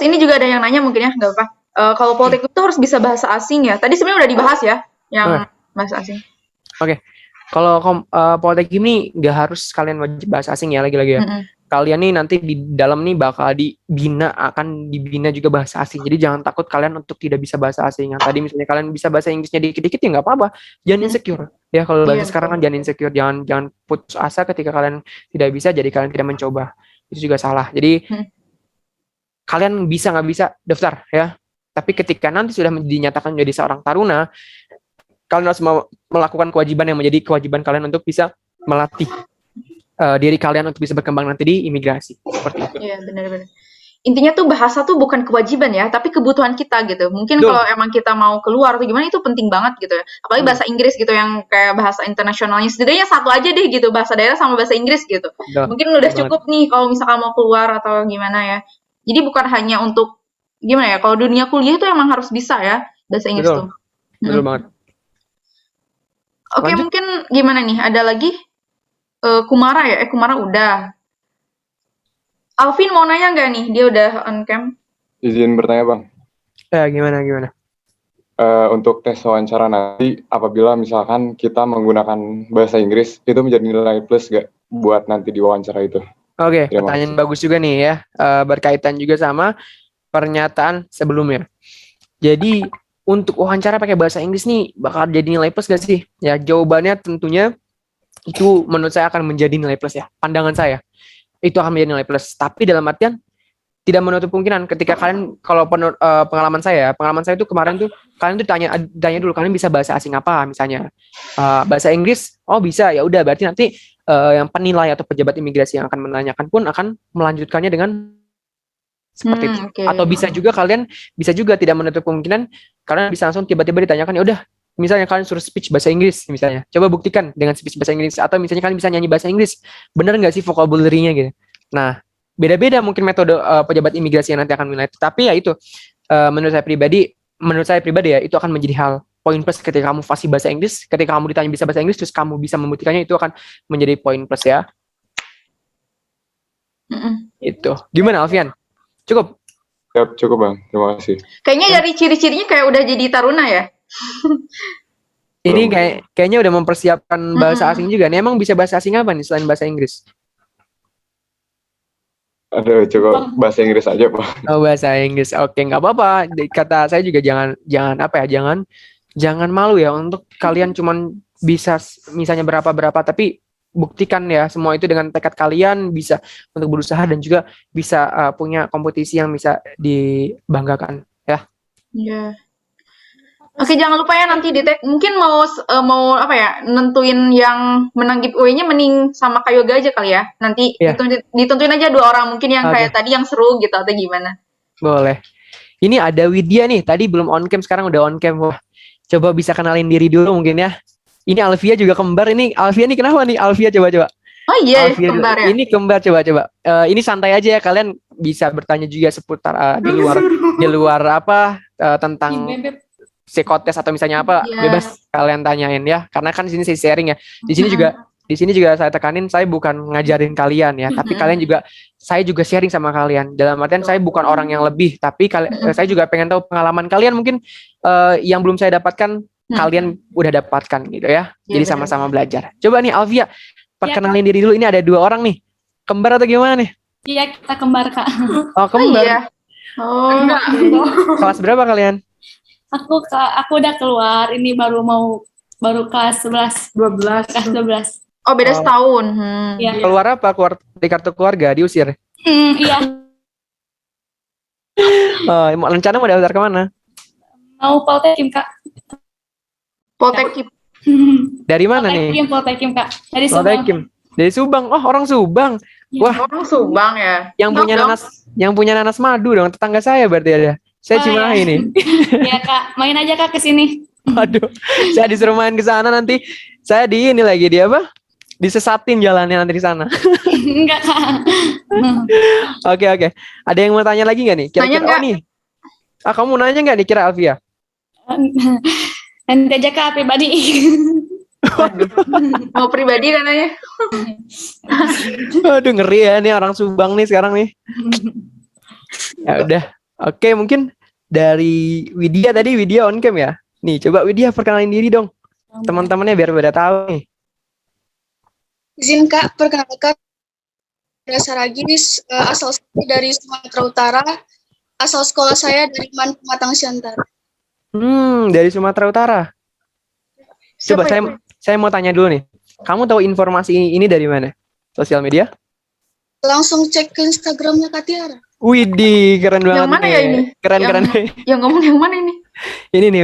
ini juga ada yang nanya mungkin ya, nggak apa. Kalau Polteknik itu harus bisa bahasa asing ya? Tadi sebenarnya udah dibahas ya, yang bahasa asing. Oke. Kalau Polteknik ini nggak harus kalian wajib bahasa asing ya, lagi-lagi ya. Kalian nih nanti di dalam nih bakal akan dibina juga bahasa asing. Jadi jangan takut kalian untuk tidak bisa bahasa asing. Yang tadi misalnya kalian bisa bahasa Inggrisnya dikit-dikit ya nggak apa-apa. Jangan insecure. Ya kalau bahasa sekarang kan jangan insecure, jangan putus asa ketika kalian tidak bisa, jadi kalian tidak mencoba. Itu juga salah. Jadi kalian bisa nggak bisa daftar ya. Tapi ketika nanti sudah dinyatakan menjadi seorang taruna, kalian harus melakukan kewajiban yang menjadi kewajiban kalian untuk bisa melatih diri kalian untuk bisa berkembang nanti di imigrasi. Seperti itu. Iya, benar-benar. Intinya tuh bahasa tuh bukan kewajiban ya, tapi kebutuhan kita gitu. Mungkin kalau emang kita mau keluar atau gimana itu penting banget gitu ya. Apalagi bahasa Inggris gitu yang kayak bahasa internasionalnya. Setidaknya satu aja deh gitu, bahasa daerah sama bahasa Inggris gitu. Mungkin udah cukup nih kalau misalkan mau keluar atau gimana ya. Jadi bukan hanya untuk gimana ya, kalau dunia kuliah itu emang harus bisa ya bahasa Inggris tuh. Betul banget. Oke, mungkin gimana nih? Ada lagi? Kumara ya? Kumara udah. Alvin mau nanya nggak nih? Dia udah on cam. Izin bertanya, Bang. Gimana? Untuk tes wawancara nanti, apabila misalkan kita menggunakan bahasa Inggris, itu menjadi nilai plus nggak buat nanti di wawancara itu? Oke, pertanyaan bagus juga nih ya. Berkaitan juga sama pernyataan sebelumnya. Jadi, untuk wawancara pakai bahasa Inggris nih, bakal jadi nilai plus gak sih? Ya, jawabannya tentunya itu menurut saya akan menjadi nilai plus ya. Pandangan saya. Itu akan menjadi nilai plus. Tapi dalam artian tidak menutup kemungkinan ketika kalian, kalau pengalaman saya itu kemarin tuh kalian tuh tanya dulu kalian bisa bahasa asing apa misalnya. Bahasa Inggris, oh bisa, ya udah berarti nanti yang penilai atau pejabat imigrasi yang akan menanyakan pun akan melanjutkannya dengan seperti itu. Okay. Atau bisa juga tidak menutup kemungkinan kalian bisa langsung tiba-tiba ditanyakan, ya udah misalnya kalian suruh speech bahasa Inggris misalnya, coba buktikan dengan speech bahasa Inggris, atau misalnya kalian bisa nyanyi bahasa Inggris, bener nggak sih vocabulary-nya gitu. Nah, beda-beda mungkin metode pejabat imigrasi yang nanti akan menilai. Tapi ya itu menurut saya pribadi ya itu akan menjadi hal poin plus ketika kamu fasih bahasa Inggris, ketika kamu ditanya bisa bahasa Inggris terus kamu bisa membuktikannya, itu akan menjadi poin plus ya. Itu. Gimana Alfian? Cukup? Yap, cukup Bang. Terima kasih. Kayaknya dari ciri-cirinya kayak udah jadi taruna ya. Ini kayaknya udah mempersiapkan bahasa asing juga. Nih emang bisa bahasa asing apa nih selain bahasa Inggris? Aduh, cukup bahasa Inggris aja Pak. Oh, bahasa Inggris. Oke, nggak apa-apa. Kata saya juga jangan malu ya untuk kalian cuman bisa misalnya berapa tapi buktikan ya semua itu dengan tekad kalian bisa untuk berusaha dan juga bisa punya kompetisi yang bisa dibanggakan ya. Iya. Oke, jangan lupa ya nanti di tag. Mungkin mau apa ya, nentuin yang menang giveaway-nya mending sama Kak Yoga aja kali ya. Nanti ditentuin aja 2 orang mungkin yang kayak tadi yang seru gitu atau gimana. Boleh. Ini ada Widya nih, tadi belum on cam sekarang udah on cam. Wah, coba bisa kenalin diri dulu mungkin ya. Ini Alfia juga kembar. Ini Alfia nih kenapa nih? Alfia coba. Oh iya, kembar ya. Ini kembar coba. Ini santai aja ya, kalian bisa bertanya juga seputar di luar apa tentang psikotes atau misalnya apa, bebas kalian tanyain ya. Karena kan di sini saya sharing ya. Di sini juga saya tekanin, saya bukan ngajarin kalian ya, tapi saya juga sharing sama kalian. Dalam artian saya bukan orang yang lebih, tapi saya juga pengen tahu pengalaman kalian mungkin yang belum saya dapatkan kalian udah dapatkan gitu ya. Jadi sama-sama belajar. Coba nih Alfia, perkenalin diri dulu. Ini ada 2 orang nih. Kembar atau gimana nih? Iya, kita kembar Kak. Oh, kembar. Iya. Oh, kelas berapa kalian? Aku udah keluar. Ini baru kelas 11. Kelas 12. Oh, beda setahun. Iya. Keluar apa? Keluar di kartu keluarga, diusir? Iya. Rencana mau daftar kemana? Mau Poltekim Kak. Poltekim. Dari mana nih? Poltekim Kak. Dari Subang. Dari Subang. Oh, orang Subang. Wah, orang Subang ya. Yang punya nanas madu dong, tetangga saya berarti ada. Saya Cimahi nih. Iya Kak, main aja Kak ke sini. Waduh, saya disuruh main ke sana nanti. Saya disesatin jalannya nanti di sana. Enggak Kak. Oke. Ada yang mau tanya lagi nggak nih? Kira-kira nih. Kamu nanya nggak nih kira Alfia? Nanti aja Kak pribadi. Mau pribadi katanya. Aduh, ngeri ya nih orang Subang nih sekarang nih. Ya udah. Oke, mungkin dari Widya tadi, Widya on cam ya. Nih, coba Widya perkenalin diri dong. Teman-temannya biar pada tahu nih. Izin Kak, perkenalkan saya Saragis, asal saya dari Sumatera Utara, asal sekolah saya dari Man Pematang Siantar. Dari Sumatera Utara. Coba Siapa itu? saya mau tanya dulu nih. Kamu tahu informasi ini dari mana? Sosial media? Langsung cek ke Instagramnya Kak Tiara. Widih, keren banget Yang mana nih. ya ini? Keren. Yang ngomong yang mana ini? Ini nih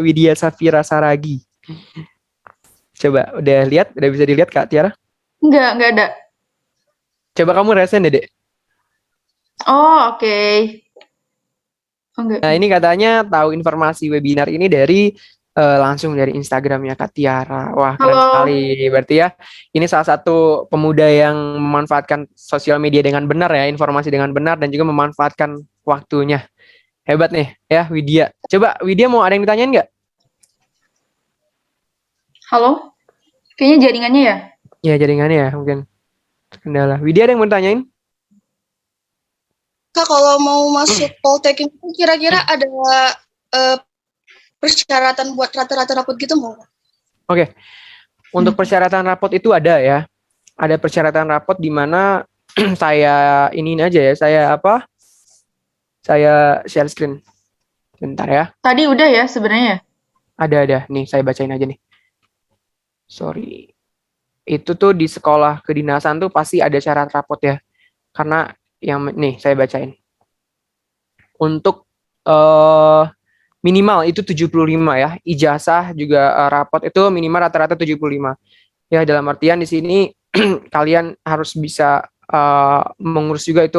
Widya Safira Saragi. Coba udah bisa dilihat Kak Tiara? Enggak ada. Coba kamu resen deh, Dek. Oh, oke. Enggak. Nah, ini katanya tahu informasi webinar ini dari langsung dari Instagramnya Kak Tiara. Wah, keren Halo. sekali. Berarti ya, ini salah satu pemuda yang memanfaatkan sosial media dengan benar ya, informasi dengan benar dan juga memanfaatkan waktunya. Hebat nih ya, Widya. Coba Widya mau ada yang ditanyain nggak? Halo? Kayaknya jaringannya ya? Ya, jaringannya ya mungkin kendala. Widya ada yang mau ditanyain? Kak, kalau mau masuk Polteknik itu kira-kira ada persyaratan buat rata-rata rapot gitu nggak? Oke. Untuk persyaratan rapot itu ada ya. Ada persyaratan rapot di mana saya ini aja ya. Saya share screen. Bentar ya. Tadi udah ya sebenarnya. Ada. Nih, saya bacain aja nih. Sorry. Itu tuh di sekolah kedinasan tuh pasti ada syarat rapot ya. Karena nih saya bacain. Untuk minimal itu 75 ya. Ijazah juga rapot itu minimal rata-rata 75. Ya, dalam artian di sini kalian harus bisa mengurus juga itu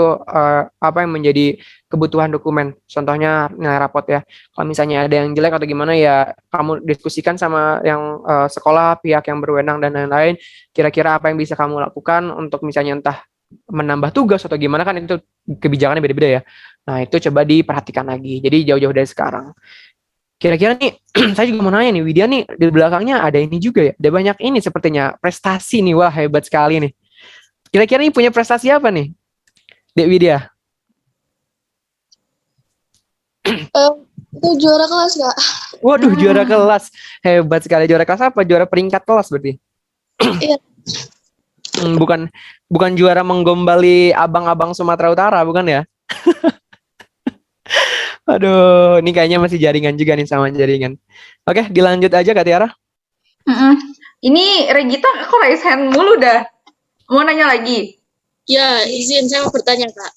apa yang menjadi kebutuhan dokumen. Contohnya nilai rapot ya. Kalau misalnya ada yang jelek atau gimana ya kamu diskusikan sama yang sekolah, pihak yang berwenang dan lain-lain. Kira-kira apa yang bisa kamu lakukan untuk misalnya entah menambah tugas atau gimana kan itu kebijakannya beda-beda ya. Nah, itu coba diperhatikan lagi. Jadi jauh-jauh dari sekarang. Kira-kira nih, saya juga mau nanya nih, Widya nih di belakangnya ada ini juga ya, ada banyak ini sepertinya prestasi nih, wah hebat sekali nih. Kira-kira ini punya prestasi apa nih, Dek Widya? Itu juara kelas Kak. Waduh, juara kelas, hebat sekali. Juara kelas apa? Juara peringkat kelas berarti? Iya. Bukan juara menggombali abang-abang Sumatera Utara, bukan ya? Aduh, ini kayaknya masih jaringan juga nih sama jaringan. Oke, dilanjut aja Kak Tiara. Ini Regita kok raise hand mulu dah. Mau nanya lagi? Ya, izin saya mau bertanya Kak.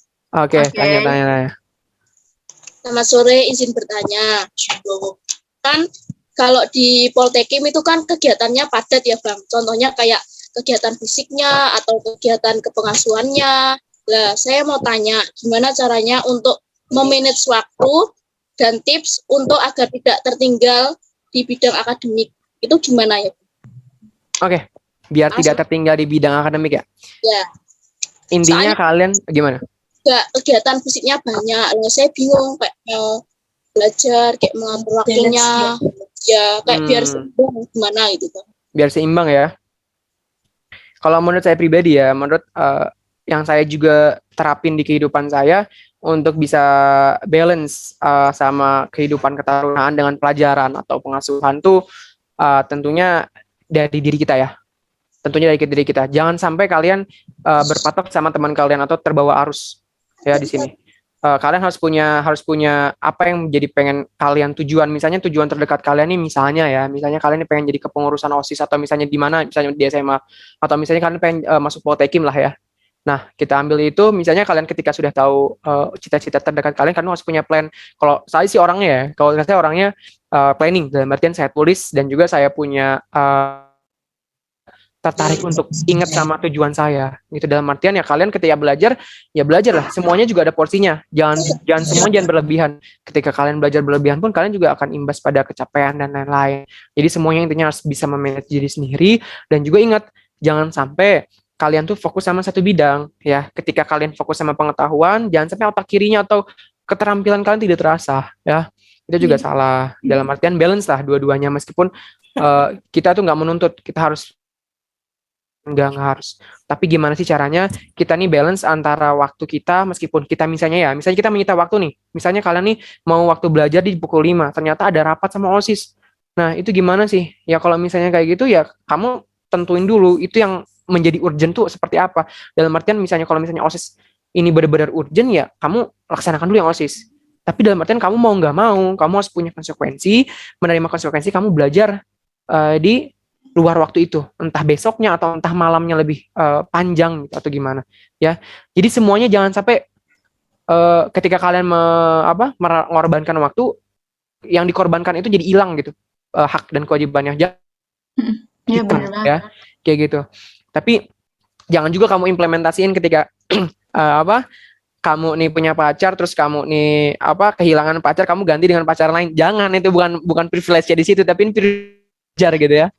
Oke, tanya. Selamat sore, izin bertanya. Kan kalau di Poltekim itu kan kegiatannya padat ya Bang. Contohnya kayak kegiatan fisiknya atau kegiatan kepengasuhannya. Lah, saya mau tanya gimana caranya untuk memanage waktu dan tips untuk agar tidak tertinggal di bidang akademik. Itu gimana ya? Oke, biar tidak tertinggal di bidang akademik ya. Ya. Intinya Soalnya kalian gimana? Kegiatan fisiknya banyak. Lah, saya bingung kayak mau belajar, kayak mengatur waktunya. Ya, kayak biar seimbang gimana gitu kan. Biar seimbang ya. Kalau menurut saya pribadi ya, menurut yang saya juga terapin di kehidupan saya untuk bisa balance sama kehidupan ketarunaan dengan pelajaran atau pengasuhan tuh tentunya dari diri kita ya. Tentunya dari diri kita. Jangan sampai kalian berpatok sama teman kalian atau terbawa arus ya di sini. Kalian harus punya apa yang jadi pengen kalian tujuan. Misalnya tujuan terdekat kalian nih misalnya kalian nih pengen jadi kepengurusan OSIS atau misalnya di mana, misalnya di SMA atau misalnya kalian pengen masuk Poltekim lah ya. Nah, kita ambil itu misalnya kalian ketika sudah tahu cita-cita terdekat kalian harus punya plan. Kalau saya sih orangnya ya, kalau saya orangnya planning dalam artian saya tulis dan juga saya punya tertarik untuk ingat sama tujuan saya. Itu dalam artian ya kalian ketika belajar, ya belajarlah. Semuanya juga ada porsinya. Jangan berlebihan. Ketika kalian belajar berlebihan pun kalian juga akan imbas pada kecapean dan lain-lain. Jadi semuanya intinya harus bisa memanage diri sendiri dan juga ingat jangan sampai kalian tuh fokus sama satu bidang ya. Ketika kalian fokus sama pengetahuan, jangan sampai otak kirinya atau keterampilan kalian tidak terasa ya. Itu juga salah. Dalam artian balance lah dua-duanya meskipun kita tuh nggak menuntut kita harus nggak harus. Tapi gimana sih caranya kita nih balance antara waktu kita, meskipun kita misalnya kita menyita waktu nih, misalnya kalian nih mau waktu belajar di pukul 5, ternyata ada rapat sama OSIS. Nah itu gimana sih? Ya kalau misalnya kayak gitu ya kamu tentuin dulu itu yang menjadi urgent tuh seperti apa. Dalam artian misalnya kalau misalnya OSIS ini benar-benar urgent ya kamu laksanakan dulu yang OSIS. Tapi dalam artian kamu mau nggak mau, kamu harus punya konsekuensi, menerima konsekuensi kamu belajar di luar waktu itu, entah besoknya atau entah malamnya lebih panjang gitu, atau gimana ya. Jadi semuanya jangan sampai ketika kalian mengorbankan waktu, yang dikorbankan itu jadi hilang gitu hak dan kewajibannya. Iya benar banget. Ya kayak gitu. Tapi jangan juga kamu implementasiin ketika kamu nih punya pacar, terus kamu nih kehilangan pacar, kamu ganti dengan pacar lain. Jangan, itu bukan privilege di situ, tapi ini privilege gitu ya.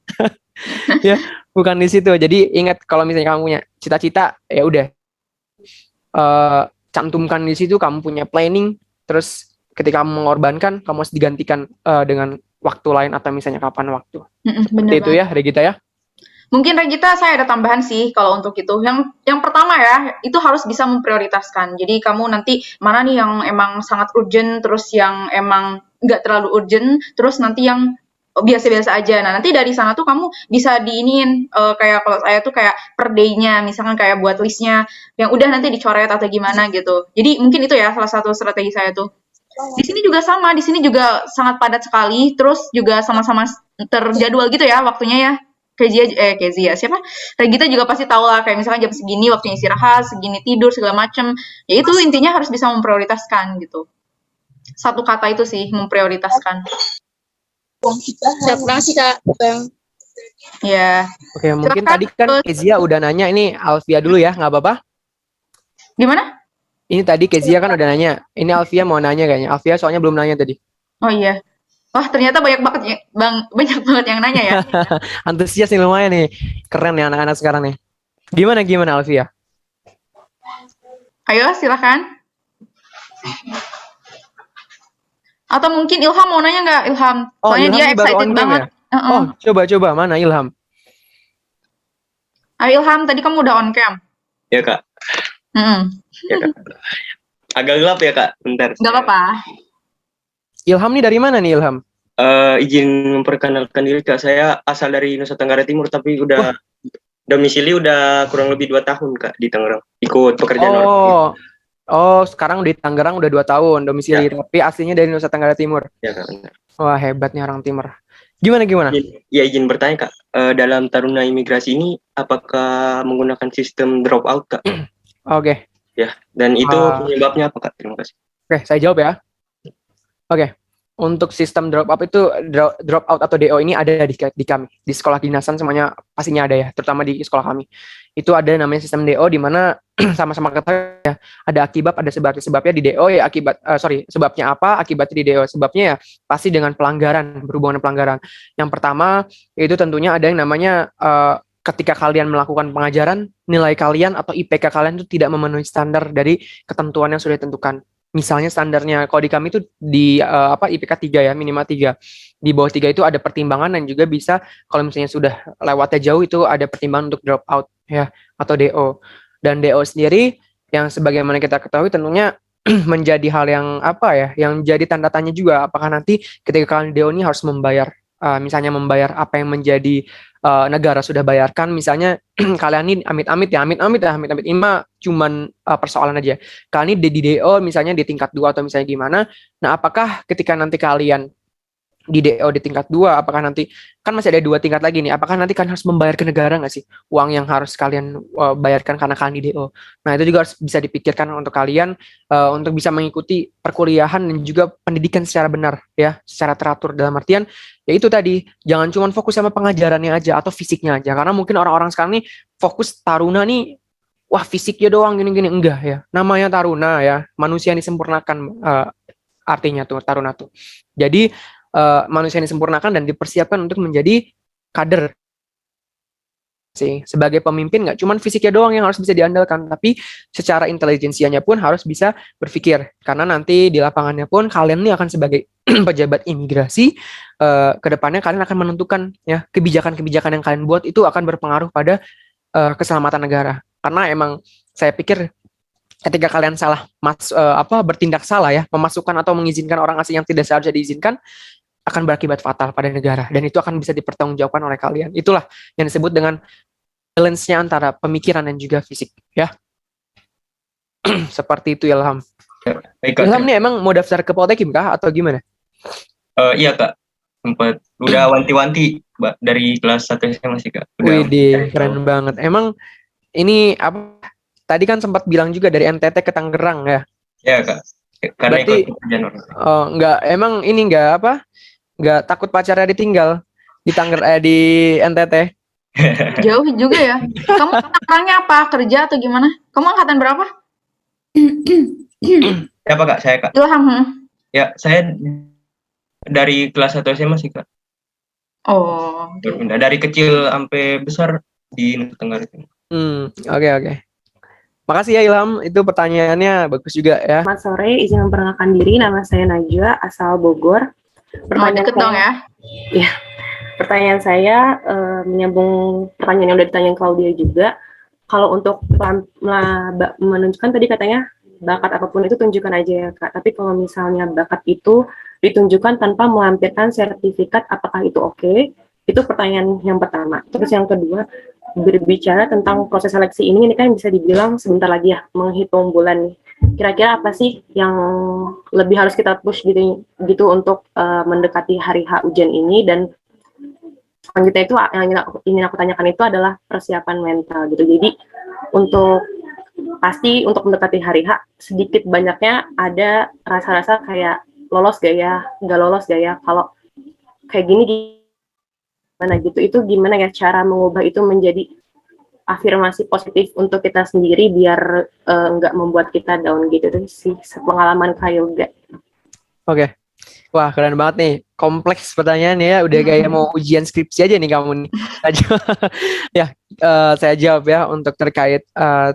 Ya, bukan di situ. Jadi ingat kalau misalnya kamu punya cita-cita, ya udah cantumkan di situ kamu punya planning. Terus ketika kamu mengorbankan, kamu harus digantikan dengan waktu lain atau misalnya kapan waktu. Seperti itu ya, Regita ya. Mungkin Regita, saya ada tambahan sih kalau untuk itu. Yang pertama ya, itu harus bisa memprioritaskan. Jadi kamu nanti mana nih yang emang sangat urgent, terus yang emang nggak terlalu urgent, terus nanti yang biasa-biasa aja. Nah, nanti dari sana tuh kamu bisa diiniin, kayak kalau saya tuh kayak per day-nya, misalkan kayak buat list-nya, yang udah nanti dicoret atau gimana gitu. Jadi mungkin itu ya salah satu strategi saya tuh. Di sini juga sama, di sini juga sangat padat sekali, terus juga sama-sama terjadwal gitu ya waktunya ya. Kezia siapa? Regita juga pasti tahu lah, kayak misalkan jam segini waktunya istirahat, segini tidur, segala macem. Ya itu intinya harus bisa memprioritaskan gitu. Satu kata itu sih, memprioritaskan. Terima kasih Kak, Bang. Ya. Oke, mungkin tadi kan Kezia udah nanya, ini Alfia dulu ya, nggak apa-apa? Gimana? Ini tadi Kezia kan udah nanya, ini Alfia mau nanya kayaknya. Alfia soalnya belum nanya tadi. Oh iya. Wah, ternyata banyak banget yang nanya ya. Antusias nih lumayan nih. Keren nih anak-anak sekarang nih. Gimana Alfia? Ayo, silakan. Atau mungkin Ilham mau nanya nggak, Ilham? Soalnya dia excited banget. Ya? Oh, coba mana Ilham? Ayo Ilham, tadi kamu udah on cam. Ya Kak. Ya Kak. Agak gelap ya Kak, bentar. Nggak apa-apa. Ilham nih dari mana nih Ilham? Izin memperkenalkan diri Kak, saya asal dari Nusa Tenggara Timur tapi udah domisili udah kurang lebih 2 tahun Kak di Tangerang. Ikut pekerjaan orang. Oh, sekarang di Tangerang udah 2 tahun domisili, tapi aslinya dari Nusa Tenggara Timur. Ya Kak, benar. Wah, hebat nih orang Timur. Gimana? Izin bertanya Kak, dalam Taruna Imigrasi ini apakah menggunakan sistem drop out Kak? Oke. Ya, dan itu penyebabnya apa Kak? Terima kasih. Oke, saya jawab ya. Oke. Untuk sistem drop out itu, drop out atau DO ini ada di kami, di sekolah kedinasan semuanya pastinya ada ya, terutama di sekolah kami. Itu ada namanya sistem DO di mana sama-sama ketahui ya, ada akibat, ada sebabnya di DO ya, sebabnya apa, akibatnya di DO. Sebabnya ya pasti dengan pelanggaran, berhubungan dengan pelanggaran. Yang pertama itu tentunya ada yang namanya ketika kalian melakukan pengajaran, nilai kalian atau IPK kalian itu tidak memenuhi standar dari ketentuan yang sudah ditentukan. Misalnya standarnya kalau di kami itu di IPK 3 ya, minimal 3. Di bawah 3 itu ada pertimbangan, dan juga bisa kalau misalnya sudah lewatnya jauh itu ada pertimbangan untuk drop out ya, atau DO. Dan DO sendiri yang sebagaimana kita ketahui tentunya menjadi hal yang yang jadi tanda tanya juga, apakah nanti ketika kalian DO ini harus membayar misalnya membayar apa yang menjadi negara sudah bayarkan. Misalnya kalian ini amit-amit ini cuman persoalan aja. Kalian ini di DO misalnya di tingkat 2 atau misalnya gimana. Nah, apakah ketika nanti kalian di DO di tingkat 2, apakah nanti kan masih ada 2 tingkat lagi nih, apakah nanti kalian harus membayar ke negara nggak sih uang yang harus kalian bayarkan karena kalian di DO. Nah, itu juga harus bisa dipikirkan untuk kalian untuk bisa mengikuti perkuliahan dan juga pendidikan secara benar ya, secara teratur. Dalam artian ya itu tadi, jangan cuma fokus sama pengajarannya aja atau fisiknya aja, karena mungkin orang-orang sekarang nih fokus Taruna nih, wah fisiknya doang gini-gini. Enggak ya, namanya Taruna ya, manusia yang disempurnakan artinya tuh Taruna tuh. Jadi manusia yang disempurnakan dan dipersiapkan untuk menjadi kader sih. Sebagai pemimpin nggak cuma fisiknya doang yang harus bisa diandalkan, tapi secara intelijensianya pun harus bisa berpikir, karena nanti di lapangannya pun kalian ini akan sebagai pejabat imigrasi, kedepannya kalian akan menentukan ya kebijakan-kebijakan yang kalian buat itu akan berpengaruh pada keselamatan negara. Karena emang saya pikir ketika kalian bertindak salah ya, memasukkan atau mengizinkan orang asing yang tidak seharusnya diizinkan, akan berakibat fatal pada negara, dan itu akan bisa dipertanggungjawabkan oleh kalian. Itulah yang disebut dengan balance-nya antara pemikiran dan juga fisik ya. Seperti itu Ilham. Baik, Kak. Ilham nih emang mau daftar ke Poltekim kah atau gimana? Iya Kak, sempat udah wanti-wanti Mbak dari kelas 1 SMA sih Kak. Udah Wih, keren banget. Emang ini apa? Tadi kan sempat bilang juga dari NTT ke Tangerang ya. Ya Kak. Karena Berarti ikut pekerjaan orang. nggak, emang ini nggak takut pacarnya ditinggal di NTT? Jauh juga ya. Kamu Tangerangnya apa? Kerja atau gimana? Kamu angkatan berapa? Siapa Kak? Saya Kak. Ilham. Ya, saya dari kelas 1 SMA sih Kak. Oh. Berpindah dari kecil sampai besar di Nusa Tenggara Timur. Oke. Makasih ya Ilham, itu pertanyaannya bagus juga ya. Selamat sore, izin memperkenalkan diri, nama saya Najwa, asal Bogor. Deket dong ya. Ya, pertanyaan saya menyambung pertanyaan yang udah ditanyain Claudia juga. Kalau untuk menunjukkan tadi katanya bakat apapun itu tunjukkan aja ya Kak. Tapi kalau misalnya bakat itu ditunjukkan tanpa melampirkan sertifikat, apakah itu oke? Itu pertanyaan yang pertama. Terus yang kedua, berbicara tentang proses seleksi ini kan bisa dibilang sebentar lagi ya, menghitung bulan nih. Kira-kira apa sih yang lebih harus kita push gitu untuk mendekati hari H ujian ini, dan selanjutnya itu yang ingin aku tanyakan itu adalah persiapan mental gitu. Jadi pasti untuk mendekati hari H sedikit banyaknya ada rasa-rasa kayak lolos gak ya, nggak lolos gak ya, kalau kayak gini gimana gitu. Itu gimana ya cara mengubah itu menjadi afirmasi positif untuk kita sendiri biar nggak membuat kita down gitu. Itu sih pengalaman Kak Yoga. Oke. Wah, keren banget nih. Kompleks pertanyaannya ya, udah kayak mau ujian skripsi aja nih kamu nih. Ya, saya jawab ya untuk terkait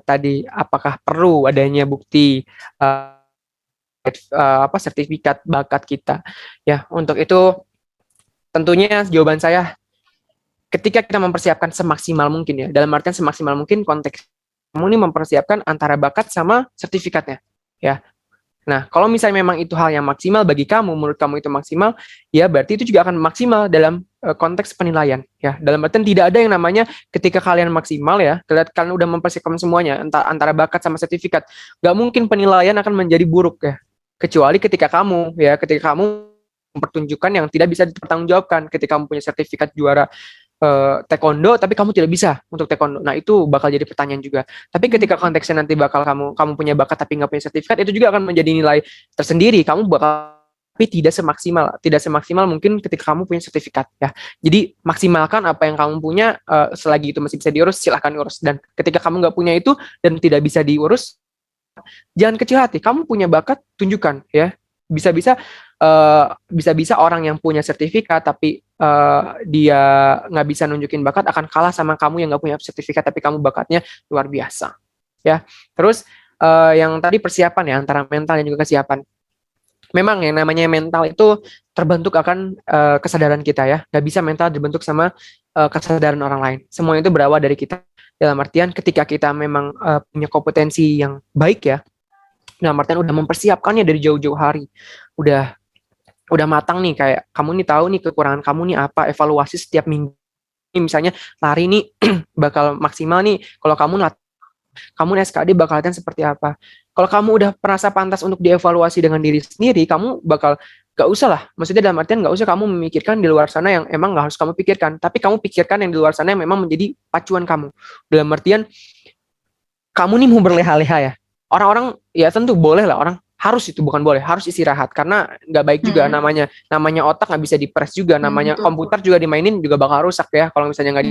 tadi apakah perlu adanya bukti sertifikat bakat kita. Ya, untuk itu tentunya jawaban saya ketika kita mempersiapkan semaksimal mungkin ya, dalam artian semaksimal mungkin konteks kamu ini mempersiapkan antara bakat sama sertifikatnya, ya. Nah, kalau misalnya memang itu hal yang maksimal bagi kamu, menurut kamu itu maksimal, ya berarti itu juga akan maksimal dalam konteks penilaian, ya. Dalam artian tidak ada yang namanya ketika kalian maksimal ya, kalian udah mempersiapkan semuanya, antara bakat sama sertifikat, nggak mungkin penilaian akan menjadi buruk ya, kecuali ketika kamu mempertunjukkan yang tidak bisa dipertanggungjawabkan, ketika kamu punya sertifikat juara taekwondo tapi kamu tidak bisa untuk taekwondo. Nah, itu bakal jadi pertanyaan juga. Tapi ketika konteksnya nanti bakal kamu punya bakat tapi nggak punya sertifikat, itu juga akan menjadi nilai tersendiri. Kamu bakal tapi tidak semaksimal mungkin ketika kamu punya sertifikat ya. Jadi maksimalkan apa yang kamu punya, selagi itu masih bisa diurus silahkan urus, dan ketika kamu nggak punya itu dan tidak bisa diurus, jangan kecil hati. Kamu punya bakat, tunjukkan ya. Bisa-bisa orang yang punya sertifikat tapi dia nggak bisa nunjukin bakat akan kalah sama kamu yang nggak punya sertifikat tapi kamu bakatnya luar biasa ya. Terus yang tadi persiapan ya, antara mental dan juga kesiapan. Memang yang namanya mental itu terbentuk akan kesadaran kita ya. Nggak bisa mental dibentuk sama kesadaran orang lain. Semuanya itu berawal dari kita. Dalam artian ketika kita memang punya kompetensi yang baik ya, dalam artian udah mempersiapkannya dari jauh-jauh hari, udah matang nih, kayak kamu nih tahu nih kekurangan kamu nih apa, evaluasi setiap minggu. Misalnya lari nih bakal maksimal nih, kalau kamu SKD bakal latihan seperti apa. Kalau kamu udah merasa pantas untuk dievaluasi dengan diri sendiri, kamu bakal gak usah lah, maksudnya dalam artian gak usah kamu memikirkan di luar sana yang emang gak harus kamu pikirkan, tapi kamu pikirkan yang di luar sana yang memang menjadi pacuan kamu. Dalam artian kamu nih mau berleha-leha ya, orang-orang ya tentu boleh lah, orang harus, itu bukan boleh, harus istirahat karena nggak baik juga. Namanya otak nggak bisa dipres juga, namanya komputer juga dimainin juga bakal rusak ya kalau misalnya nggak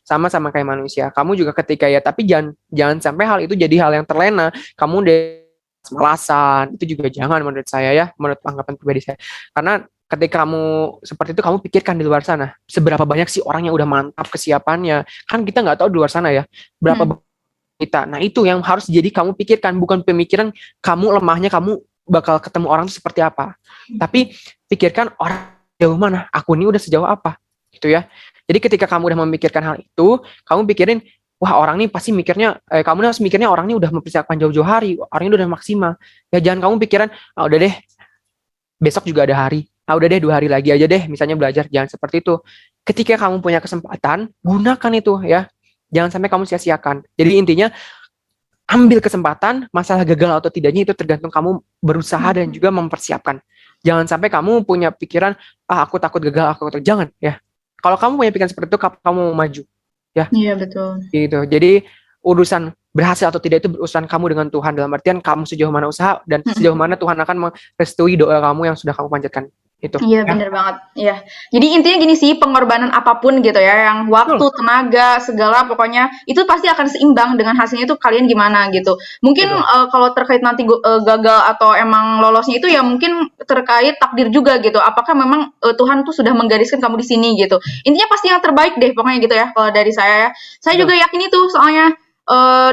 sama kayak manusia. Kamu juga ketika ya, tapi jangan sampai hal itu jadi hal yang terlena, kamu deh malasan, itu juga jangan menurut saya ya, menurut anggapan pribadi saya. Karena ketika kamu seperti itu, kamu pikirkan di luar sana seberapa banyak sih orang yang udah mantap kesiapannya, kan kita nggak tahu di luar sana ya berapa kita. Nah, itu yang harus jadi kamu pikirkan, bukan pemikiran kamu lemahnya, kamu bakal ketemu orang itu seperti apa. Tapi pikirkan orang jauh mana, aku ini udah sejauh apa, gitu ya. Jadi ketika kamu udah memikirkan hal itu, kamu pikirin wah orang nih pasti mikirnya, kamu harus mikirnya orang ini udah mempersiapkan jauh-jauh hari, orang ini udah maksimal. Ya jangan kamu pikiran, udah deh, besok juga ada hari. Udah deh 2 hari lagi aja deh, misalnya belajar. Jangan seperti itu. Ketika kamu punya kesempatan, gunakan itu ya. Jangan sampai kamu sia-siakan. Jadi intinya, ambil kesempatan, masalah gagal atau tidaknya itu tergantung kamu berusaha dan juga mempersiapkan. Jangan sampai kamu punya pikiran, aku takut gagal, aku takut. Jangan ya. Kalau kamu punya pikiran seperti itu, kamu mau maju. Ya. Iya, betul. Gitu. Jadi urusan berhasil atau tidak itu urusan kamu dengan Tuhan, dalam artian kamu sejauh mana usaha dan sejauh mana Tuhan akan merestui doa kamu yang sudah kamu panjatkan. Itu. Iya, bener banget. Iya. Jadi intinya gini sih, pengorbanan apapun gitu ya, yang waktu, tenaga, segala pokoknya itu pasti akan seimbang dengan hasilnya itu kalian gimana gitu. Mungkin kalau terkait nanti gagal atau emang lolosnya itu ya mungkin terkait takdir juga gitu. Apakah memang Tuhan tuh sudah menggariskan kamu di sini gitu. Intinya pasti yang terbaik deh pokoknya gitu ya kalau dari saya ya. Saya juga yakin itu soalnya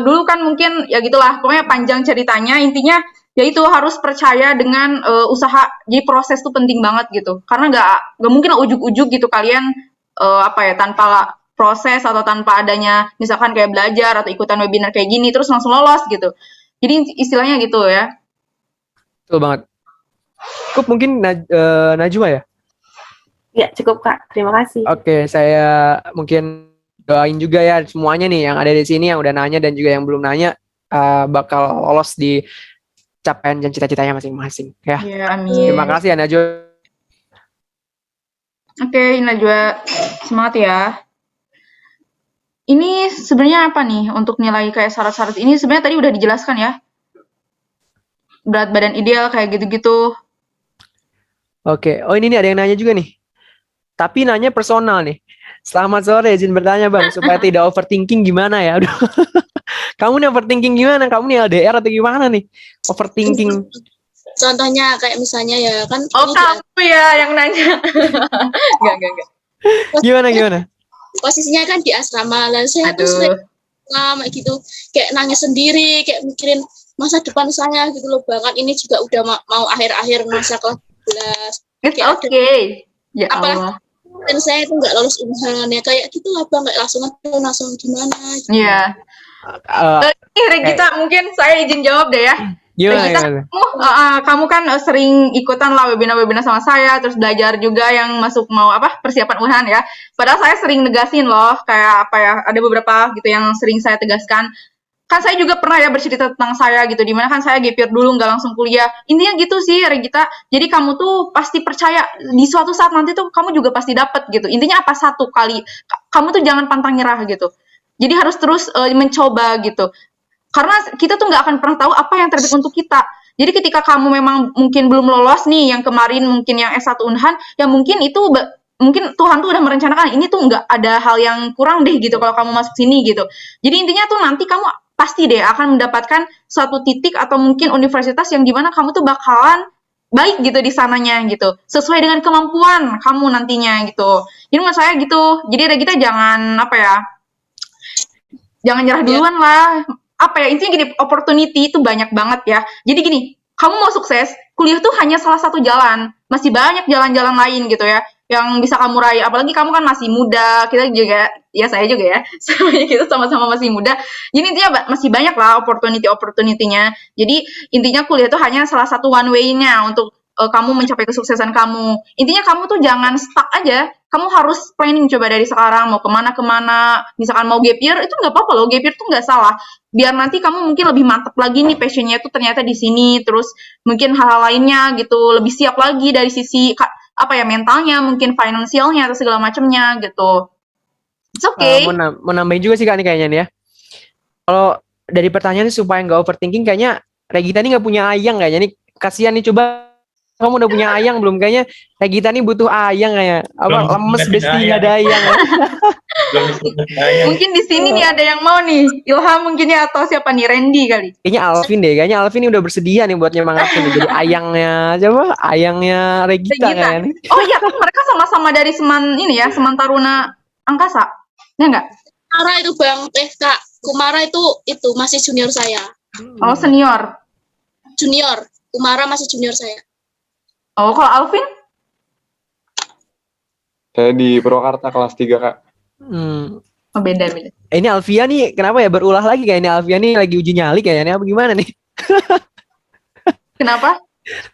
dulu kan mungkin ya gitulah, pokoknya panjang ceritanya, intinya ya itu harus percaya dengan usaha. Jadi proses tuh penting banget gitu, karena nggak mungkin ujuk-ujuk gitu kalian tanpa proses atau tanpa adanya misalkan kayak belajar atau ikutan webinar kayak gini terus langsung lolos gitu. Jadi istilahnya gitu ya. Betul banget. Cukup mungkin Najwa ya? Ya, cukup Kak. Terima kasih. Oke, saya mungkin doain juga ya semuanya nih yang ada di sini, yang udah nanya dan juga yang belum nanya, bakal lolos di capaian dan cita-citanya masing-masing ya. Iya, amin. Terima kasih ya Najwa. Oke, Najwa, semangat ya. Ini sebenarnya apa nih untuk nilai kayak syarat-syarat ini sebenarnya tadi udah dijelaskan ya. Berat badan ideal kayak gitu-gitu. Oke, ini nih ada yang nanya juga nih. Tapi nanya personal nih. Selamat sore, izin bertanya Bang, supaya tidak overthinking gimana ya? Aduh. Kamu nih overthinking gimana? Kamu nih LDR atau gimana nih? Overthinking. Contohnya kayak misalnya ya kan Oh, kamu ya yang nanya. Enggak. Gimana? Posisinya kan di asrama, lalu saya tuh sering lama gitu kayak nangis sendiri, kayak mikirin masa depan saya gitu loh. Bahkan ini juga udah mau akhir-akhir masa kelas 12. It's okay. Ya Allah. Dan saya itu nggak lolos unhan ya kayak gitu lah Bang, nggak langsung gimana gitu. Iya. Regita, mungkin saya izin jawab deh ya. Gimana? Kamu kan sering ikutan lah webinar-webinar sama saya, terus belajar juga yang masuk mau persiapan UNHAN ya. Padahal saya sering negasin loh, kayak ada beberapa gitu yang sering saya tegaskan. Kan saya juga pernah ya bercerita tentang saya gitu, dimana kan saya gap year dulu nggak langsung kuliah. Intinya gitu sih Regita, jadi kamu tuh pasti percaya di suatu saat nanti tuh kamu juga pasti dapet gitu. Intinya satu kali, kamu tuh jangan pantang nyerah gitu. Jadi harus terus mencoba gitu. Karena kita tuh nggak akan pernah tahu apa yang terbaik untuk kita. Jadi ketika kamu memang mungkin belum lolos nih, yang kemarin mungkin yang S1 Unhan, ya mungkin itu mungkin Tuhan tuh udah merencanakan ini tuh nggak ada hal yang kurang deh gitu kalau kamu masuk sini gitu. Jadi intinya tuh nanti kamu pasti deh akan mendapatkan suatu titik atau mungkin universitas yang dimana kamu tuh bakalan baik gitu di sananya gitu, sesuai dengan kemampuan kamu nantinya gitu. Jadi menurut saya gitu. Jadi Regita jangan jangan nyerah duluan lah. Intinya gini, opportunity itu banyak banget ya. Jadi gini, kamu mau sukses, kuliah tuh hanya salah satu jalan. Masih banyak jalan-jalan lain gitu ya, yang bisa kamu raih. Apalagi kamu kan masih muda, kita juga, ya saya juga ya, kita sama-sama masih muda. Jadi intinya masih banyak lah opportunity-nya. Jadi intinya kuliah tuh hanya salah satu one way-nya untuk kamu mencapai kesuksesan kamu. Intinya kamu tuh jangan stuck aja. Kamu harus planning coba dari sekarang mau kemana. Misalkan mau gap year itu nggak apa-apa loh. Gap year tuh nggak salah. Biar nanti kamu mungkin lebih mantap lagi nih passionnya tuh ternyata di sini. Terus mungkin hal-hal lainnya gitu lebih siap lagi dari sisi mentalnya, mungkin finansialnya atau segala macamnya gitu. It's okay. Mau nambahin juga sih Kak nih kayaknya nih ya. Kalau dari pertanyaan supaya nggak overthinking, kayaknya Regita nih nggak punya ayang kayaknya nih. Kasihan nih, coba kamu udah punya ayang belum? Kayaknya Regita nih butuh ayang kayak lemes besti nggak ada ayang. Mungkin di sini nih ada yang mau nih, Ilham mungkin ya, atau siapa nih, Randy kali. Kayaknya Alvin deh, kayaknya Alvin ini udah bersedia nih buat nyemangatin nih. Jadi ayangnya Regita kayaknya. Oh iya, kan mereka sama-sama dari Seman Taruna Angkasa, ya enggak? Kumara itu Bang, Kak. Kumara itu masih junior saya. Oh, senior. Junior. Kumara masih junior saya. Oh, kalau Alvin? Saya di Purwakarta kelas 3, Kak. Oh, beda. Ini Alfia nih kenapa ya berulah lagi kayaknya? Alfia nih lagi uji nyali kayaknya apa gimana nih? Kenapa?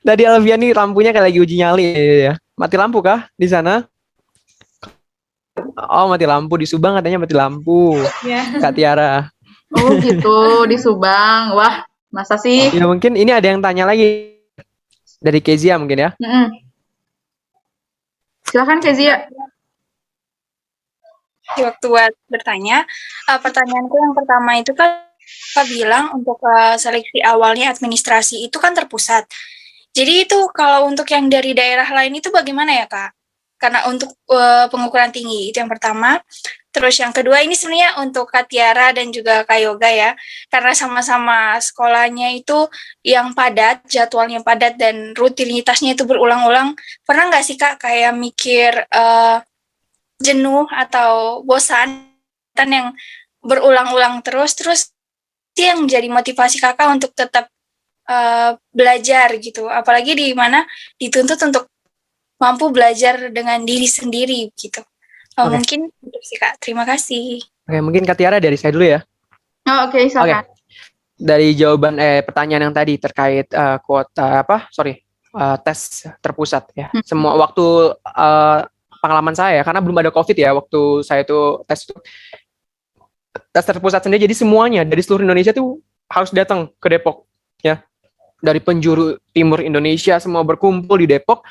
Tadi Alfia nih lampunya kayak lagi uji nyali ya. Mati lampu kah di sana? Oh, mati lampu di Subang katanya mati lampu. Ya. Kak Tiara. Oh gitu, di Subang. Wah, masa sih? Ya mungkin ini ada yang tanya lagi dari Kezia mungkin ya. Silakan Kezia. Di waktu buat bertanya, pertanyaanku yang pertama itu kan Kak bilang untuk seleksi awalnya administrasi itu kan terpusat. Jadi itu kalau untuk yang dari daerah lain itu bagaimana ya Kak? Karena untuk pengukuran tinggi itu yang pertama. Terus yang kedua ini sebenarnya untuk Kak Tiara dan juga Kak Yoga ya. Karena sama-sama sekolahnya itu yang padat, jadwalnya padat dan rutinitasnya itu berulang-ulang. Pernah nggak sih Kak kayak mikir jenuh atau bosan yang berulang-ulang terus itu yang jadi motivasi kakak untuk tetap belajar gitu, apalagi di mana dituntut untuk mampu belajar dengan diri sendiri gitu. Mungkin itu sih Kak, terima kasih. Oke, mungkin Kak Tiara dari saya dulu ya. Oh, oke, silakan. Dari jawaban pertanyaan yang tadi terkait tes terpusat ya. Semua waktu pengalaman saya karena belum ada COVID ya waktu saya itu tes terpusat sendiri, jadi semuanya dari seluruh Indonesia tuh harus datang ke Depok ya, dari penjuru timur Indonesia semua berkumpul di Depok.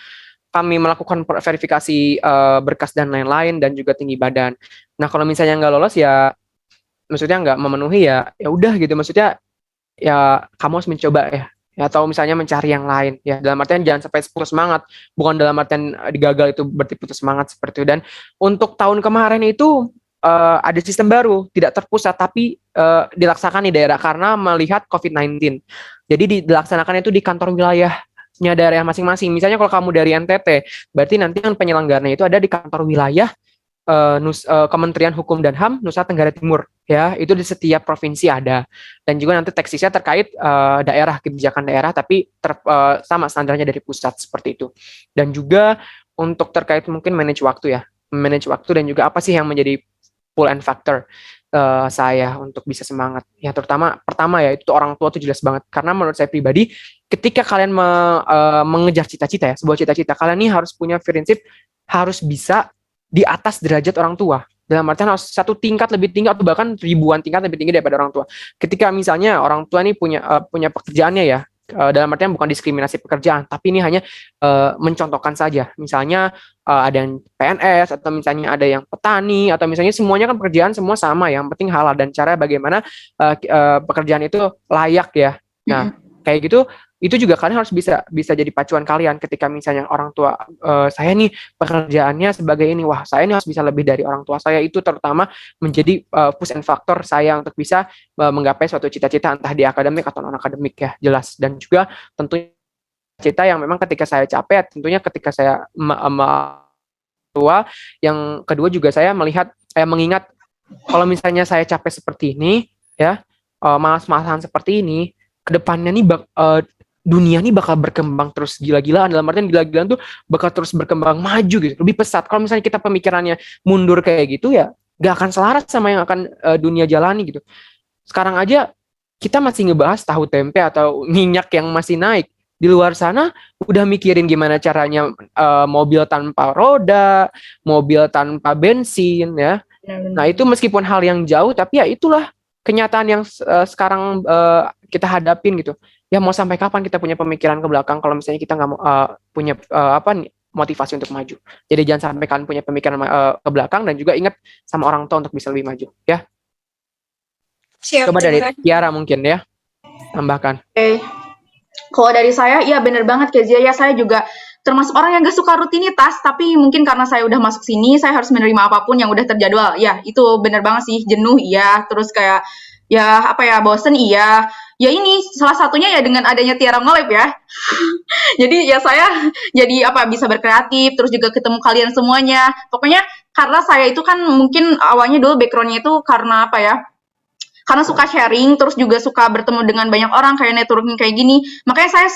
Kami melakukan verifikasi berkas dan lain-lain dan juga tinggi badan. Nah kalau misalnya nggak lolos ya, maksudnya nggak memenuhi ya udah gitu, maksudnya ya kamu harus mencoba ya, atau misalnya mencari yang lain ya, dalam artian jangan sampai putus semangat, bukan dalam artian digagal itu berarti putus semangat seperti itu. Dan untuk tahun kemarin itu ada sistem baru, tidak terpusat tapi dilaksanakan di daerah karena melihat COVID-19. Jadi dilaksanakan itu di kantor wilayahnya daerah masing-masing. Misalnya kalau kamu dari NTT, berarti nanti kan penyelenggaranya itu ada di kantor wilayah Kementerian Hukum dan HAM Nusa Tenggara Timur ya, itu di setiap provinsi ada. Dan juga nanti teksisnya terkait daerah, kebijakan daerah tapi sama standarnya dari pusat seperti itu. Dan juga untuk terkait mungkin manage waktu dan juga apa sih yang menjadi pull and factor saya untuk bisa semangat ya, terutama pertama ya itu orang tua tuh jelas banget, karena menurut saya pribadi ketika kalian mengejar cita-cita ya, sebuah cita-cita, kalian nih harus punya prinsip harus bisa di atas derajat orang tua, dalam artian harus satu tingkat lebih tinggi atau bahkan ribuan tingkat lebih tinggi daripada orang tua. Ketika misalnya orang tua ini punya pekerjaannya ya, dalam artian bukan diskriminasi pekerjaan, tapi ini hanya mencontohkan saja. Misalnya ada yang PNS atau misalnya ada yang petani atau misalnya semuanya kan pekerjaan semua sama, yang penting halal dan cara bagaimana pekerjaan itu layak ya. Nah, kayak gitu itu juga kalian harus bisa jadi pacuan kalian ketika misalnya orang tua saya nih pekerjaannya sebagai ini, wah saya ini harus bisa lebih dari orang tua saya. Itu terutama menjadi push and factor saya untuk bisa menggapai suatu cita-cita entah di akademik atau non akademik ya, jelas. Dan juga tentunya cita yang memang ketika saya capai tentunya ketika saya tua. Yang kedua juga saya mengingat kalau misalnya saya capek seperti ini ya, malas-malasan seperti ini, kedepannya nih dunia nih bakal berkembang terus gila-gilaan, dalam artian gila-gilaan tuh bakal terus berkembang maju gitu, lebih pesat. Kalau misalnya kita pemikirannya mundur kayak gitu ya gak akan selaras sama yang akan dunia jalani gitu. Sekarang aja kita masih ngebahas tahu tempe atau minyak yang masih naik, di luar sana udah mikirin gimana caranya mobil tanpa roda, mobil tanpa bensin ya. Nah itu meskipun hal yang jauh tapi ya itulah kenyataan yang sekarang kita hadapin gitu. Ya mau sampai kapan kita punya pemikiran ke belakang kalau misalnya kita nggak mau punya motivasi untuk maju. Jadi jangan sampai kalian punya pemikiran ke belakang, dan juga ingat sama orang tua untuk bisa lebih maju ya. Siap, coba dari Tiara mungkin ya tambahkan. Kalau dari saya ya bener banget Kezia ya, saya juga termasuk orang yang gak suka rutinitas, tapi mungkin karena saya udah masuk sini saya harus menerima apapun yang udah terjadwal ya. Itu bener banget sih, jenuh iya, terus kayak ya apa ya, bosen iya. Ya ini salah satunya ya dengan adanya Tiara Ngelab ya. Jadi ya saya jadi bisa berkreatif, terus juga ketemu kalian semuanya. Pokoknya karena saya itu kan mungkin awalnya dulu backgroundnya itu karena karena suka sharing, terus juga suka bertemu dengan banyak orang kayak networking kayak gini. Makanya saya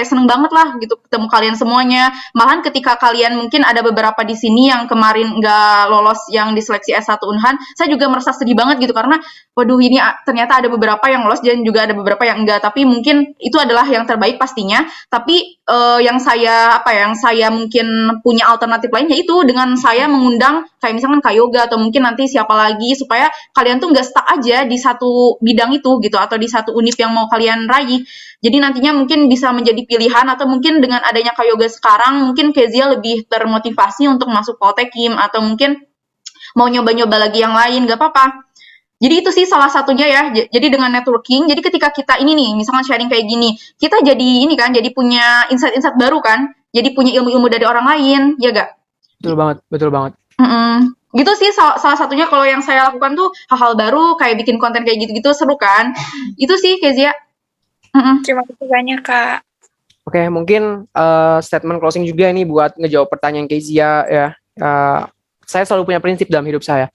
seneng banget lah gitu ketemu kalian semuanya. Malahan ketika kalian mungkin ada beberapa di sini yang kemarin nggak lolos yang di seleksi S1 Unhan, saya juga merasa sedih banget gitu karena waduh ini ternyata ada beberapa yang lolos dan juga ada beberapa yang enggak. Tapi mungkin itu adalah yang terbaik pastinya. Tapi yang saya mungkin punya alternatif lainnya itu dengan saya mengundang kayak misalkan Kak Yoga atau mungkin nanti siapa lagi supaya kalian tuh nggak stuck aja di satu bidang itu gitu atau di satu univ yang mau kalian raih. Jadi nantinya mungkin bisa menjadi pilihan atau mungkin dengan adanya Kak Yoga sekarang mungkin Kezia lebih termotivasi untuk masuk Poltekim atau mungkin mau nyoba-nyoba lagi yang lain, gak apa-apa. Jadi itu sih salah satunya ya. Jadi dengan networking, jadi ketika kita ini nih, misalkan sharing kayak gini, kita jadi ini kan, jadi punya insight-insight baru kan, jadi punya ilmu-ilmu dari orang lain, ya gak? Betul banget. Gitu sih salah satunya kalau yang saya lakukan tuh hal-hal baru kayak bikin konten kayak gitu-gitu seru kan. Itu sih Kezia. Terima kasih banyak Kak. Oke, mungkin statement closing juga nih buat ngejawab pertanyaan Kezia ya. Saya selalu punya prinsip dalam hidup saya.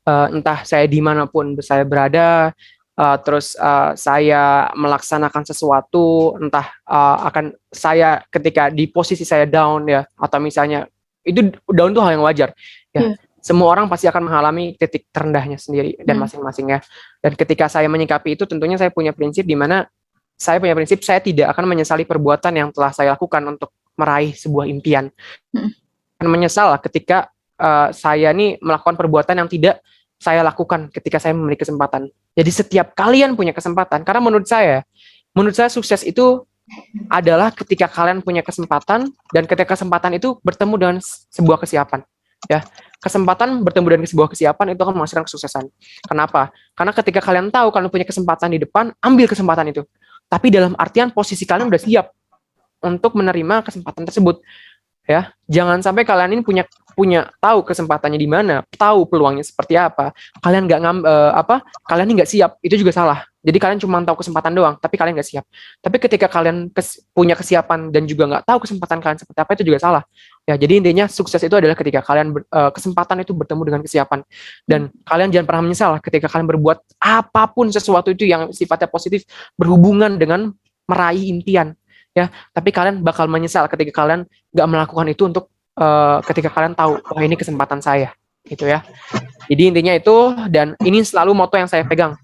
Entah saya dimanapun saya berada, terus saya melaksanakan sesuatu, entah akan saya ketika di posisi saya down ya, atau misalnya itu down tuh hal yang wajar ya. Semua orang pasti akan mengalami titik terendahnya sendiri dan masing-masing ya. Dan ketika saya menyikapi itu, tentunya saya punya prinsip di mana saya punya prinsip saya tidak akan menyesali perbuatan yang telah saya lakukan untuk meraih sebuah impian. Akan menyesal ketika saya nih melakukan perbuatan yang tidak saya lakukan ketika saya memiliki kesempatan. Jadi setiap kalian punya kesempatan, karena menurut saya sukses itu adalah ketika kalian punya kesempatan dan ketika kesempatan itu bertemu dengan sebuah kesiapan. Ya, kesempatan bertemu dengan sebuah kesiapan itu akan menghasilkan kesuksesan. Kenapa? Karena ketika kalian tahu kalian punya kesempatan di depan, ambil kesempatan itu. Tapi dalam artian posisi kalian udah siap untuk menerima kesempatan tersebut. Ya, jangan sampai kalian ini punya tahu kesempatannya di mana, tahu peluangnya seperti apa, kalian kalian ini nggak siap, itu juga salah. Jadi kalian cuma tahu kesempatan doang, tapi kalian nggak siap. Tapi ketika kalian punya kesiapan dan juga nggak tahu kesempatan kalian seperti apa, itu juga salah. Ya, jadi intinya sukses itu adalah ketika kalian kesempatan itu bertemu dengan kesiapan. Dan kalian jangan pernah menyesal ketika kalian berbuat apapun sesuatu itu yang sifatnya positif berhubungan dengan meraih impian. Ya, tapi kalian bakal menyesal ketika kalian nggak melakukan itu untuk ketika kalian tahu, wah ini kesempatan saya, gitu ya. Jadi intinya itu, dan ini selalu moto yang saya pegang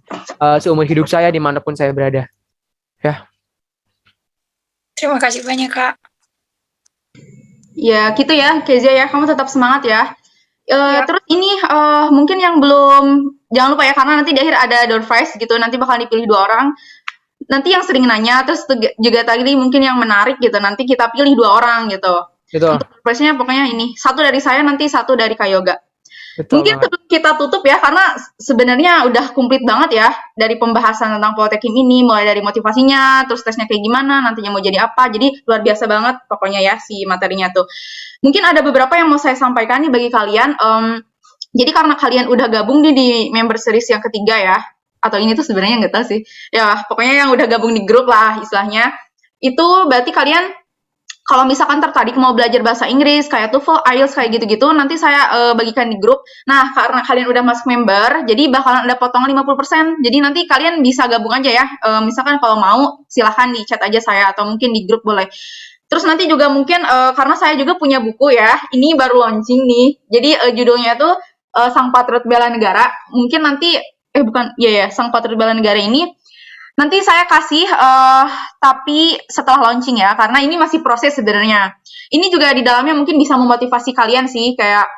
seumur hidup saya dimanapun saya berada. Ya. Terima kasih banyak Kak. Ya gitu ya Kezia ya, kamu tetap semangat ya. Terus ini mungkin yang belum, jangan lupa ya karena nanti di akhir ada door prize gitu, nanti bakal dipilih 2 orang. Nanti yang sering nanya, terus juga tadi mungkin yang menarik gitu, nanti kita pilih 2 orang gitu. Betul. Untuk prize-nya pokoknya ini, 1 dari saya, nanti 1 dari Kak Yoga. Betul Mungkin banget. sebelum kita tutup ya, karena sebenarnya udah komplit banget ya dari pembahasan tentang Poltekim ini, mulai dari motivasinya, terus tesnya kayak gimana, nantinya mau jadi apa, jadi luar biasa banget pokoknya ya si materinya tuh. Mungkin ada beberapa yang mau saya sampaikan nih bagi kalian, jadi karena kalian udah gabung nih di member series yang ketiga ya, atau ini tuh sebenarnya nggak tahu sih, ya pokoknya yang udah gabung di grup lah istilahnya, itu berarti kalian kalau misalkan tertarik mau belajar bahasa Inggris kayak TOEFL, IELTS kayak gitu-gitu, nanti saya bagikan di grup. Nah, karena kalian udah masuk member, jadi bakalan ada potongan 50%. Jadi nanti kalian bisa gabung aja ya. Misalkan kalau mau, silahkan di chat aja saya atau mungkin di grup boleh. Terus nanti juga mungkin karena saya juga punya buku ya, ini baru launching nih. Jadi judulnya tuh Sang Patriot Bela Negara. Mungkin nanti Sang Patriot Bela Negara ini nanti saya kasih tapi setelah launching ya, karena ini masih proses sebenarnya. Ini juga di dalamnya mungkin bisa memotivasi kalian sih, kayak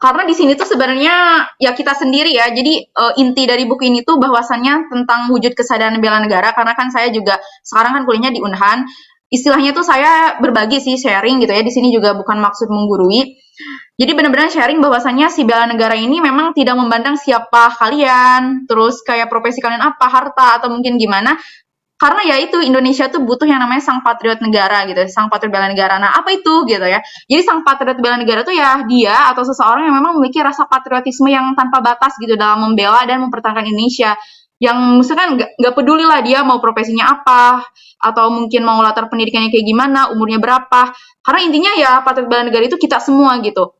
karena di sini tuh sebenarnya ya kita sendiri ya. Jadi inti dari buku ini tuh bahwasannya tentang wujud kesadaran bela negara, karena kan saya juga sekarang kan kuliahnya di Unhan. Istilahnya tuh saya berbagi sih, sharing gitu ya. Di sini juga bukan maksud menggurui. Jadi benar-benar sharing bahwasannya si bela negara ini memang tidak memandang siapa kalian, terus kayak profesi kalian apa, harta, atau mungkin gimana. Karena ya itu, Indonesia tuh butuh yang namanya sang patriot negara gitu, sang patriot bela negara. Nah, apa itu gitu ya? Jadi sang patriot bela negara tuh ya dia atau seseorang yang memang memiliki rasa patriotisme yang tanpa batas gitu dalam membela dan mempertahankan Indonesia. Yang misalkan nggak peduli lah dia mau profesinya apa, atau mungkin mau latar pendidikannya kayak gimana, umurnya berapa. Karena intinya ya patriot bela negara itu kita semua gitu.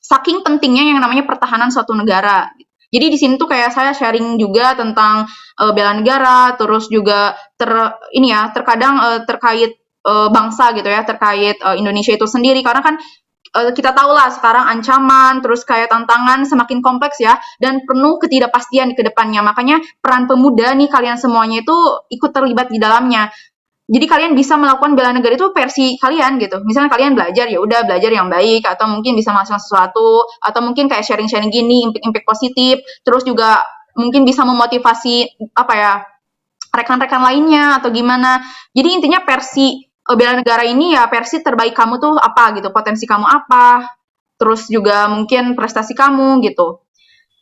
Saking pentingnya yang namanya pertahanan suatu negara. Jadi di sini tuh kayak saya sharing juga tentang bela negara, terus juga terkadang terkait bangsa gitu ya, terkait Indonesia itu sendiri, karena kan kita tahu lah sekarang ancaman, terus kayak tantangan semakin kompleks ya, dan penuh ketidakpastian ke depannya. Makanya peran pemuda nih kalian semuanya itu ikut terlibat di dalamnya. Jadi kalian bisa melakukan bela negara itu versi kalian gitu. Misalnya kalian belajar, ya udah belajar yang baik, atau mungkin bisa melakukan sesuatu, atau mungkin kayak sharing-sharing gini, impact positif, terus juga mungkin bisa memotivasi rekan-rekan lainnya atau gimana. Jadi intinya versi bela negara ini ya versi terbaik kamu tuh apa gitu, potensi kamu apa, terus juga mungkin prestasi kamu gitu.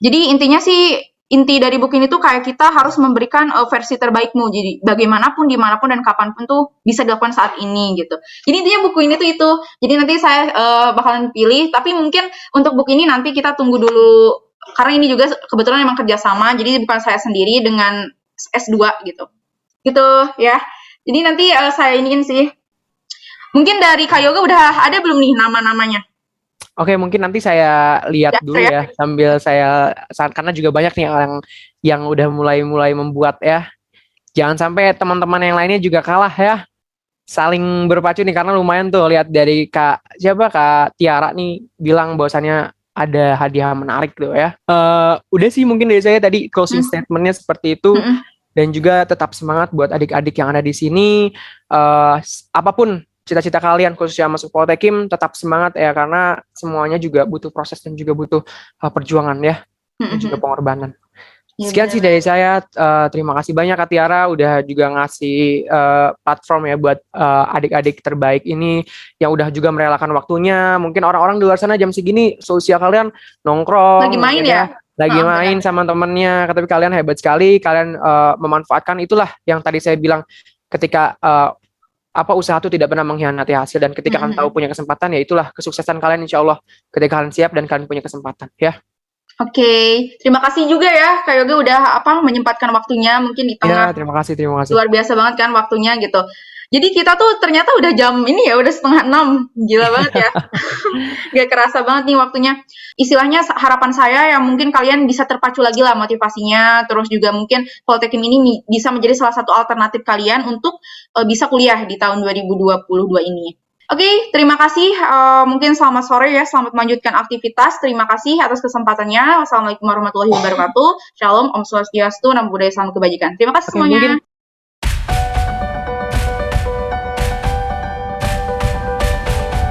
Jadi intinya sih, inti dari buku ini tuh kayak kita harus memberikan versi terbaikmu, jadi bagaimanapun, dimanapun, dan kapanpun tuh bisa dilakukan saat ini gitu. Jadi intinya buku ini tuh itu. Jadi nanti saya bakalan pilih, tapi mungkin untuk buku ini nanti kita tunggu dulu, karena ini juga kebetulan memang kerjasama, jadi bukan saya sendiri dengan S2 gitu. Gitu ya. Jadi nanti saya iniin sih. Mungkin dari Kak Yoga udah ada belum nih nama-namanya? Oke, mungkin nanti saya lihat dulu ya sambil karena juga banyak nih orang yang udah mulai membuat ya. Jangan sampai teman-teman yang lainnya juga kalah ya. Saling berpacu nih, karena lumayan tuh lihat dari Kak Tiara nih bilang bahwasannya ada hadiah menarik tuh ya. Udah sih mungkin dari saya tadi closing statementnya seperti itu. Dan juga tetap semangat buat adik-adik yang ada di sini. Apapun cita-cita kalian khususnya masuk Poltekim, tetap semangat ya, karena semuanya juga butuh proses dan juga butuh perjuangan ya, dan juga pengorbanan. Sekian sih dari saya. Terima kasih banyak Kak Tiara udah juga ngasih platform ya buat adik-adik terbaik ini yang udah juga merelakan waktunya. Mungkin orang-orang di luar sana jam segini seusia kalian nongkrong, lagi main ya? Lagi main sama temennya, tapi kalian hebat sekali, kalian memanfaatkan itulah yang tadi saya bilang, ketika usaha itu tidak pernah mengkhianati hasil, dan ketika kalian tahu punya kesempatan, ya itulah kesuksesan kalian insya Allah, ketika kalian siap dan kalian punya kesempatan ya. Oke, terima kasih juga ya Kak Yoga udah menyempatkan waktunya mungkin di tengah. Ya, terima kasih. Luar biasa banget kan waktunya gitu. Jadi kita tuh ternyata udah jam ini ya, udah 5:30. Gila banget ya. Gak kerasa banget nih waktunya. Istilahnya harapan saya ya mungkin kalian bisa terpacu lagi lah motivasinya. Terus juga mungkin Poltekim ini bisa menjadi salah satu alternatif kalian untuk bisa kuliah di tahun 2022 ini. Oke, terima kasih. Mungkin selamat sore ya, selamat melanjutkan aktivitas. Terima kasih atas kesempatannya. Wassalamualaikum warahmatullahi wabarakatuh. Shalom, Om Swastiastu, Namo Buddhaya, Salam Kebajikan. Terima kasih semuanya.